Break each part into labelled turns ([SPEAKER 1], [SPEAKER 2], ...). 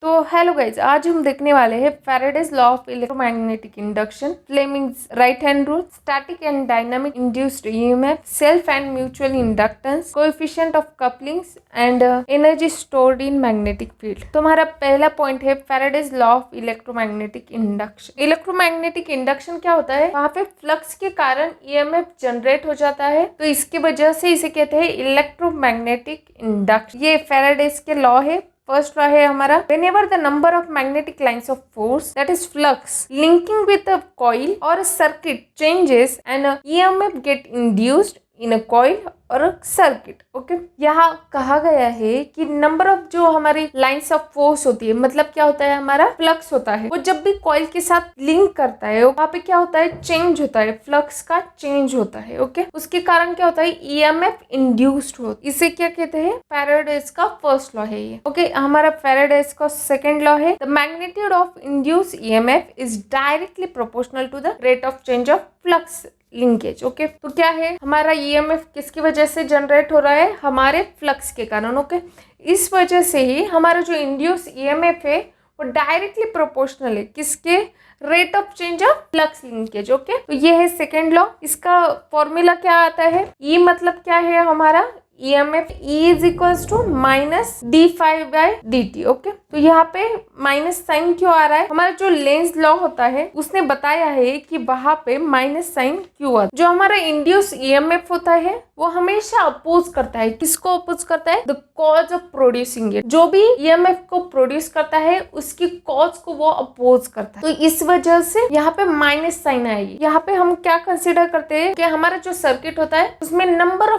[SPEAKER 1] तो hello guys, आज हम देखने वाले हैं Faraday's law of electromagnetic induction, Fleming's right hand rule, static and dynamic induced EMF, self and mutual inductance, coefficient of couplings and energy stored in magnetic field. तो हमारा पहला point है Faraday's law of electromagnetic induction. Electromagnetic induction क्या होता है? वहाँ पे flux के कारण ईएमएफ जनरेट हो जाता है, तो इसकी वजह से इसे कहते हैं इलेक्ट्रोमैग्नेटिक इंडक्शन। ये फैराडेज के लॉ है। फर्स्ट लॉ है हमारा, whenever the number of magnetic lines of force, that is flux, linking with a coil or a circuit changes and a EMF get induced in a coil और circuit. Okay, यहाँ कहा गया है कि number of जो हमारी lines of force होती है, मतलब क्या होता है, हमारा फ्लक्स होता है, वो जब भी कॉइल के साथ लिंक करता है वहाँ पे क्या होता है, चेंज होता है, फ्लक्स का चेंज होता है। ओके, उसके कारण क्या होता है, ईएमएफ इंड्यूस्ड होता है। इसे क्या कहते हैं, फैराडेज का फर्स्ट लॉ है ये। ओके, हमारा फैराडेज का सेकंड लॉ है, the magnitude of induce EMF is directly proportional to the rate of change of flux linkage. Okay, तो क्या है, हमारा ईएमएफ किसकी वजह से जनरेट हो रहा है, हमारे फ्लक्स के कारण। ओके, इस वजह से ही हमारा जो इंड्यूस ईएमएफ है वो डायरेक्टली प्रोपोर्शनल है किसके, rate of change of flux linkage. Okay, तो ये है सेकेंड लॉ। इसका फॉर्मूला क्या आता है, ई मतलब क्या है हमारा, EMF E is equals to minus d∅/dt। Okay, तो यहाँ पे माइनस साइन क्यों आ रहा है, हमारा जो लेंज लॉ होता है उसने बताया है कि वहां पे माइनस साइन क्यों आता है। जो हमारा इंड्यूस EMF होता है वो हमेशा अपोज करता है, किसको अपोज करता है, the cause of producing it. जो भी EMF को प्रोड्यूस करता है उसकी कॉज को वो अपोज करता है, तो इस वजह से यहाँ पे माइनस साइन आएगी। यहाँ पे हम क्या कंसिडर करते हैं कि हमारा जो सर्किट होता है उसमें नंबर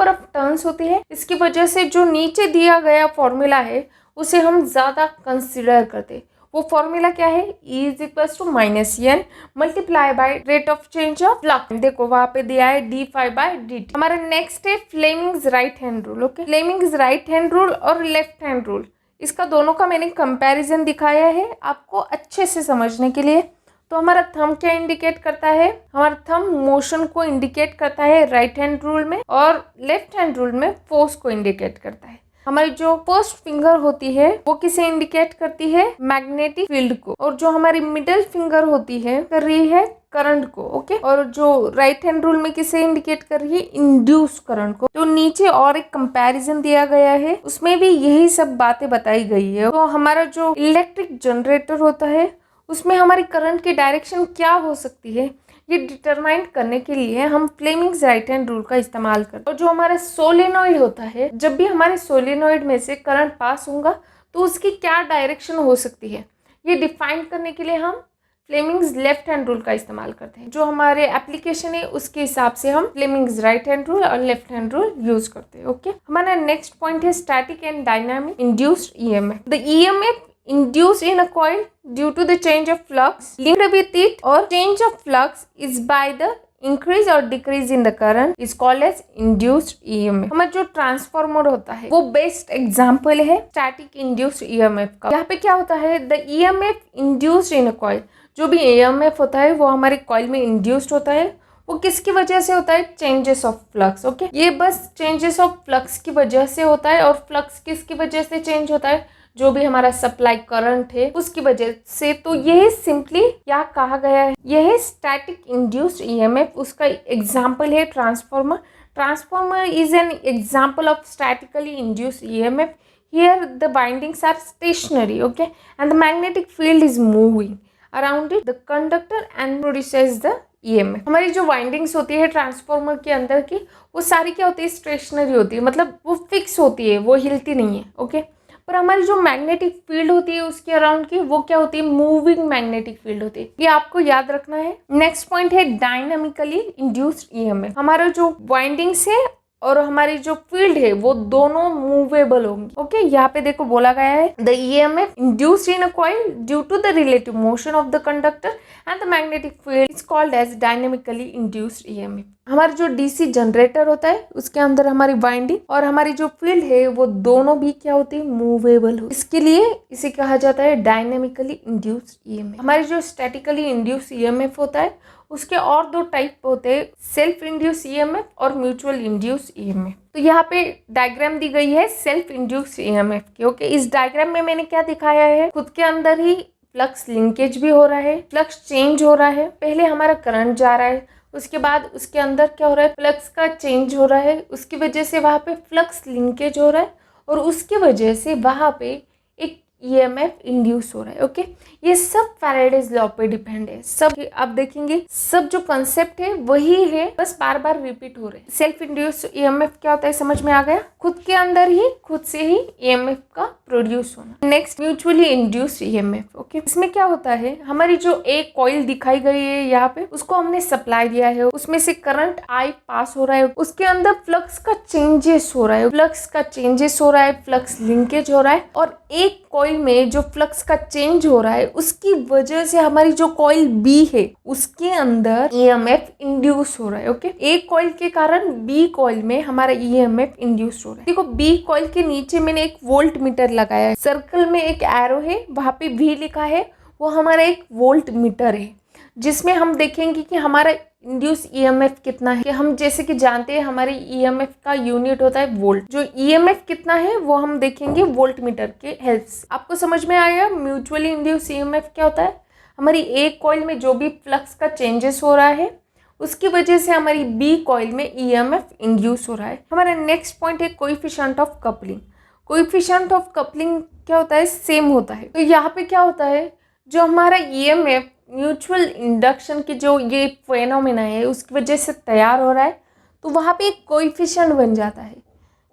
[SPEAKER 1] ऑफ टर्न्स होती है, इसकी वजह से जो नीचे दिया गया फॉर्मूला है उसे हम ज्यादा कंसिडर करते हैं। वो फॉर्मूला क्या है, E is equals to minus n multiply by rate of change of flux. देखो वहां पे दिया है d∅/dt। हमारा नेक्स्ट है Fleming's right hand rule. Okay, Fleming's right hand rule और लेफ्ट हैंड रूल, इसका दोनों का मैंने कंपैरिजन दिखाया है आपको अच्छे से समझने के लिए। तो हमारा थंब क्या इंडिकेट करता है, हमारा थंब मोशन को इंडिकेट करता है राइट हैंड रूल में, और लेफ्ट हैंड रूल में फोर्स को इंडिकेट करता है। हमारी जो फर्स्ट फिंगर होती है वो किसे इंडिकेट करती है, मैग्नेटिक फील्ड को, और जो हमारी मिडिल फिंगर होती है कर रही है करंट को। ओके, और जो राइट हैंड रूल में किसे इंडिकेट कर रही है, इंड्यूस करंट को। तो नीचे और एक कंपैरिजन दिया गया है, उसमें भी यही सब बातें बताई गई है। तो हमारा जो इलेक्ट्रिक जनरेटर होता है उसमें हमारी करंट की डायरेक्शन क्या हो सकती है, ये डिटरमाइन करने के लिए हम फ्लेमिंग्स राइट हैंड रूल का इस्तेमाल करते हैं। और जो हमारा सोलेनॉइड होता है, जब भी हमारे सोलेनॉइड में से करंट पास होगा तो उसकी क्या डायरेक्शन हो सकती है, ये डिफाइन करने के लिए हम फ्लेमिंग्स लेफ्ट हैंड रूल का इस्तेमाल करते हैं। जो हमारे एप्लीकेशन है उसके हिसाब से हम फ्लेमिंग्स राइट हैंड रूल और लेफ्ट हैंड रूल यूज करते हैं। ओके, हमारा नेक्स्ट पॉइंट है static and dynamic induced EMF. The EMF induced in a coil due to the change of flux linked with it, or change of flux is by the increase or decrease in the current is called as induced EMF। हमारा जो transformer होता है वो best example है static induced EMF का। यहाँ पे क्या होता है, the EMF induced in a coil, जो भी EMF होता है वो हमारे कॉइल में इंड्यूस्ड होता है, वो किसकी वजह से होता है, चेंजेस ऑफ फ्लक्स। ओके, ये बस चेंजेस ऑफ फ्लक्स की वजह से होता है, और फ्लक्स किसकी वजह से चेंज होता है, जो भी हमारा सप्लाई करंट है उसकी वजह से। तो यह सिंपली क्या कहा गया है, यह स्टैटिक इंड्यूस्ड ईएमएफ, उसका एग्जांपल है transformer. Transformer is an example of statically induced EMF. Here the windings are stationary, okay, and the magnetic field is moving around it the conductor and produces the EMF। हमारी जो windings होती है transformer के अंदर की, वो सारी क्या होती है, स्टेशनरी होती है, मतलब वो फिक्स होती है, वो हिलती नहीं है। ओके, पर हमारी जो मैग्नेटिक फील्ड होती है उसके अराउंड की, वो क्या होती है, मूविंग मैग्नेटिक फील्ड होती है। ये आपको याद रखना है। नेक्स्ट पॉइंट है डायनामिकली इंड्यूस्ड EMF। हमारा जो वाइंडिंग्स है और हमारी जो फील्ड है वो दोनों मूवेबल होंगी। ओके, यहाँ पे देखो बोला गया है, the EMF induced in a coil due to the relative motion of the conductor and the magnetic field is called as dynamically induced EMF। हमारा जो डीसी जनरेटर होता है उसके अंदर हमारी वाइंडिंग और हमारी जो फील्ड है वो दोनों भी क्या होती है, मूवेबल हो, इसके लिए इसे कहा जाता है डायनामिकली इंड्यूस्ड EMF। हमारी जो स्टैटिकली इंड्यूस्ड EMF होता है उसके और दो टाइप होते हैं, सेल्फ इंड्यूस ईएमएफ और म्यूचुअल इंड्यूस ईएमएफ। तो यहाँ पे डायग्राम दी गई है सेल्फ इंड्यूस ईएमएफ की। ओके, इस डायग्राम में मैंने क्या दिखाया है, खुद के अंदर ही फ्लक्स लिंकेज भी हो रहा है, फ्लक्स चेंज हो रहा है। पहले हमारा करंट जा रहा है, उसके बाद उसके अंदर क्या हो रहा है, फ्लक्स का चेंज हो रहा है, उसकी वजह से वहाँ पे फ्लक्स लिंकेज हो रहा है और उसकी वजह से वहाँ पे एक ईएमएफ इंड्यूस हो रहा है। ओके, ये सब फैराडेज लॉ पे डिपेंड है। सब आप देखेंगे, सब जो कंसेप्ट है वही है, बस बार बार रिपीट हो रहे हैं। सेल्फ इंड्यूस ईएमएफ क्या होता है, समझ में आ गया? खुद के अंदर ही खुद से ही ईएमएफ का प्रोड्यूस होना। Next, mutually induced EMF. Okay, इसमें क्या होता है, हमारी जो एक कॉइल दिखाई गई है यहाँ पे, उसको हमने सप्लाई दिया है, उसमें से करंट आई पास हो रहा है, उसके अंदर फ्लक्स का चेंजेस हो रहा है, फ्लक्स लिंकेज हो रहा है और एक कॉइल में जो फ्लक्स का चेंज हो रहा है उसकी वजह से हमारी जो कॉइल बी है उसके अंदर ईएमएफ इंड्यूस हो रहा है। ओके, एक कॉइल के कारण बी कॉइल में हमारा ईएमएफ इंड्यूस हो रहा है। देखो, बी कॉइल के नीचे मैंने एक वोल्ट मीटर लगाया है, सर्कल में एक एरो है, वहां पे वी लिखा है, वो हमारा एक वोल्ट मीटर है, जिसमें हम देखेंगे कि हमारा इंड्यूस ईएमएफ कितना है। कि हम जैसे कि जानते हैं हमारे ईएमएफ का यूनिट होता है वोल्ट, जो ईएमएफ कितना है वो हम देखेंगे वोल्ट मीटर के हेल्प से। आपको समझ में आया म्यूचुअली इंड्यूस ईएमएफ क्या होता है? हमारी एक कॉइल में जो भी फ्लक्स का चेंजेस हो रहा है उसकी वजह से हमारी बी कॉइल में ईएमएफ इंड्यूस हो रहा है। हमारा नेक्स्ट पॉइंट है coefficient of coupling. Coefficient of coupling क्या होता है? सेम होता है। तो यहाँ पे क्या होता है, जो हमारा ईएमएफ म्यूचुअल इंडक्शन की जो ये फेनोमेना है उसकी वजह से तैयार हो रहा है, तो वहाँ पे एक कोएफिशिएंट बन जाता है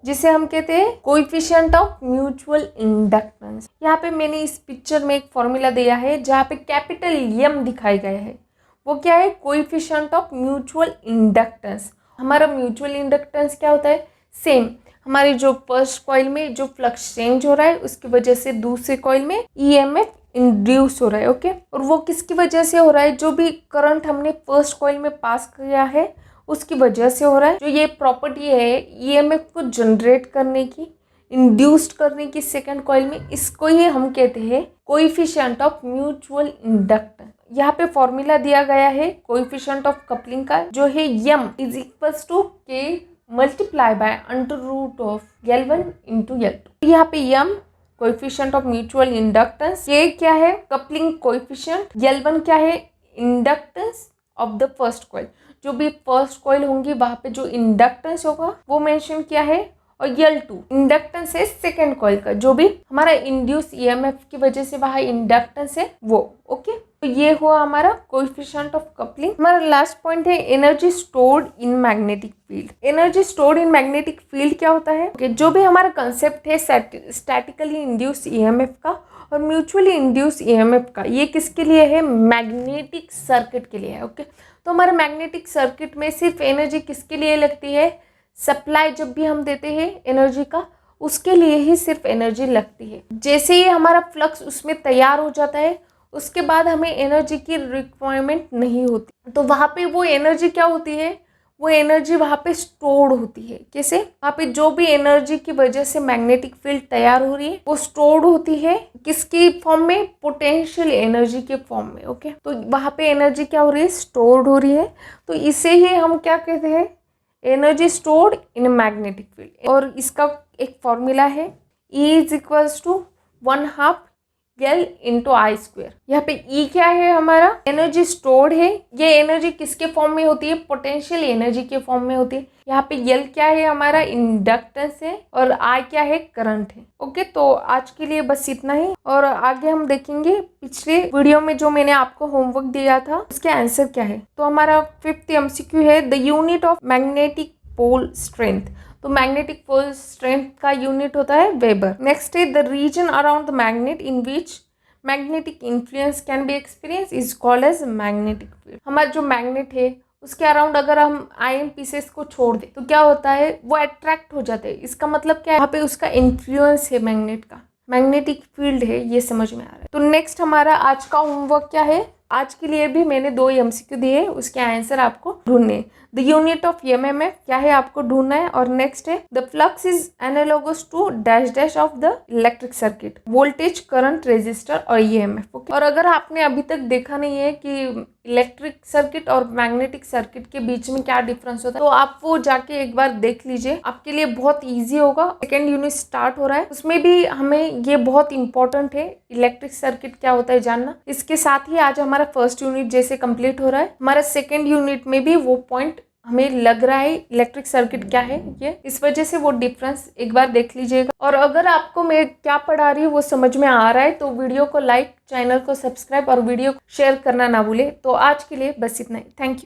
[SPEAKER 1] जिसे हम कहते हैं कोएफिशिएंट ऑफ म्यूचुअल इंडक्टेंस। यहाँ पे मैंने इस पिक्चर में एक फॉर्मूला दिया है जहाँ पे कैपिटल एम दिखाया गया है, वो क्या है? Coefficient of mutual inductance. हमारा म्यूचुअल इंडक्टेंस क्या होता है? सेम, हमारी जो फर्स्ट कॉइल में जो फ्लक्स चेंज हो रहा है उसकी वजह से दूसरे कॉइल में ईएमएफ इंड्यूस हो रहा है। ओके, और वो किसकी वजह से हो रहा है? जो भी करंट हमने फर्स्ट कॉइल में पास किया है उसकी वजह से हो रहा है। जो ये प्रॉपर्टी है ईएमएफ को जनरेट करने की, इंड्यूस्ड करने की सेकंड कॉइल में, इसको ही हम कहते हैं कोएफिशिएंट ऑफ म्यूचुअल इंडक्टेंस। यहाँ पे फॉर्मूला दिया गया है कोएफिशिएंट ऑफ कपलिंग का, जो है m is equals to k multiply by under root of L1 into L2। यहाँ पे m coefficient of mutual inductance, ये क्या है? Coupling coefficient. L1 क्या है? Inductance of the first coil, जो भी फर्स्ट कॉइल होंगी वहां पे जो इंडक्टेंस होगा वो मेंशन किया है, और L2 इंडक्टेंस है सेकेंड कॉइल का, जो भी हमारा इंड्यूस ईएमएफ की वजह से वहाँ इंडक्टेंस है वो। ओके, तो ये हुआ हमारा कोएफिशिएंट ऑफ कपलिंग। हमारा लास्ट पॉइंट है energy stored in magnetic field. Energy stored in magnetic field क्या होता है? okay, जो भी हमारा कंसेप्ट है स्टैटिकली इंड्यूस ईएमएफ का और म्यूचुअली इंड्यूस ईएमएफ का, ये किसके लिए है? मैग्नेटिक सर्किट के लिए है। ओके, तो हमारे मैग्नेटिक सर्किट में सिर्फ एनर्जी किसके लिए लगती है? सप्लाई जब भी हम देते हैं एनर्जी का, उसके लिए ही सिर्फ एनर्जी लगती है। जैसे ही हमारा फ्लक्स उसमें तैयार हो जाता है उसके बाद हमें एनर्जी की रिक्वायरमेंट नहीं होती, तो वहाँ पे वो एनर्जी क्या होती है? वो एनर्जी वहाँ पे स्टोर्ड होती है। कैसे? वहाँ पे जो भी एनर्जी की वजह से मैग्नेटिक फील्ड तैयार हो रही है वो स्टोर्ड होती है किसकी फॉर्म में? पोटेंशियल एनर्जी के फॉर्म में। ओके, तो वहाँ पे एनर्जी क्या हो रही है? स्टोर्ड हो रही है। तो इसे ही हम क्या कहते हैं? Energy stored in magnetic field. और इसका एक फॉर्मूला है E is equals to 1/2 L into I square. यहाँ पे E क्या है? हमारा एनर्जी स्टोर्ड है। ये एनर्जी किसके फॉर्म में होती है? पोटेंशियल एनर्जी के फॉर्म में होती है। यहाँ पे L क्या है? हमारा इंडक्टेंस है, और I क्या है? करंट है। ओके, तो आज के लिए बस इतना ही, और आगे हम देखेंगे पिछले वीडियो में जो मैंने आपको होमवर्क दिया था उसके आंसर क्या है। तो हमारा 5th MCQ है the unit of magnetic pole strength. तो मैग्नेटिक पोल स्ट्रेंथ का यूनिट होता है वेबर। नेक्स्ट है the region around the magnet in which magnetic influence can be experience is called as magnetic field. हमारा जो magnet है उसके अराउंड अगर हम आयन पीसेस को छोड़ दें तो क्या होता है? वो अट्रैक्ट हो जाते हैं। इसका मतलब क्या है? यहाँ पे उसका इन्फ्लुएंस है, मैग्नेट का मैग्नेटिक फील्ड है, ये समझ में आ रहा है। तो नेक्स्ट हमारा आज का होमवर्क क्या है? आज के लिए भी मैंने 2 MCQ दिए, उसके आंसर आपको ढूंढने। द यूनिट ऑफ एमएमएफ क्या है आपको ढूंढना है। और नेक्स्ट है the flux is analogous to dash dash of the electric circuit, voltage, current, resistor और ईएमएफ। ओके, और अगर आपने अभी तक देखा नहीं है कि इलेक्ट्रिक सर्किट और मैग्नेटिक सर्किट के बीच में क्या डिफरेंस होता है, तो आप वो जाके एक बार देख लीजिए, आपके लिए बहुत ईजी होगा। सेकेंड यूनिट स्टार्ट हो रहा है, उसमें भी हमें ये बहुत इंपॉर्टेंट है इलेक्ट्रिक सर्किट क्या होता है जानना। इसके साथ ही आज हमारा फर्स्ट यूनिट जैसे कंप्लीट हो रहा है, हमारा सेकेंड यूनिट में भी वो पॉइंट हमें लग रहा है इलेक्ट्रिक सर्किट क्या है ये, इस वजह से वो डिफरेंस एक बार देख लीजिएगा। और अगर आपको मैं क्या पढ़ा रही हूँ वो समझ में आ रहा है तो वीडियो को लाइक, चैनल को सब्सक्राइब और वीडियो शेयर करना ना भूले। तो आज के लिए बस इतना ही। Thank you.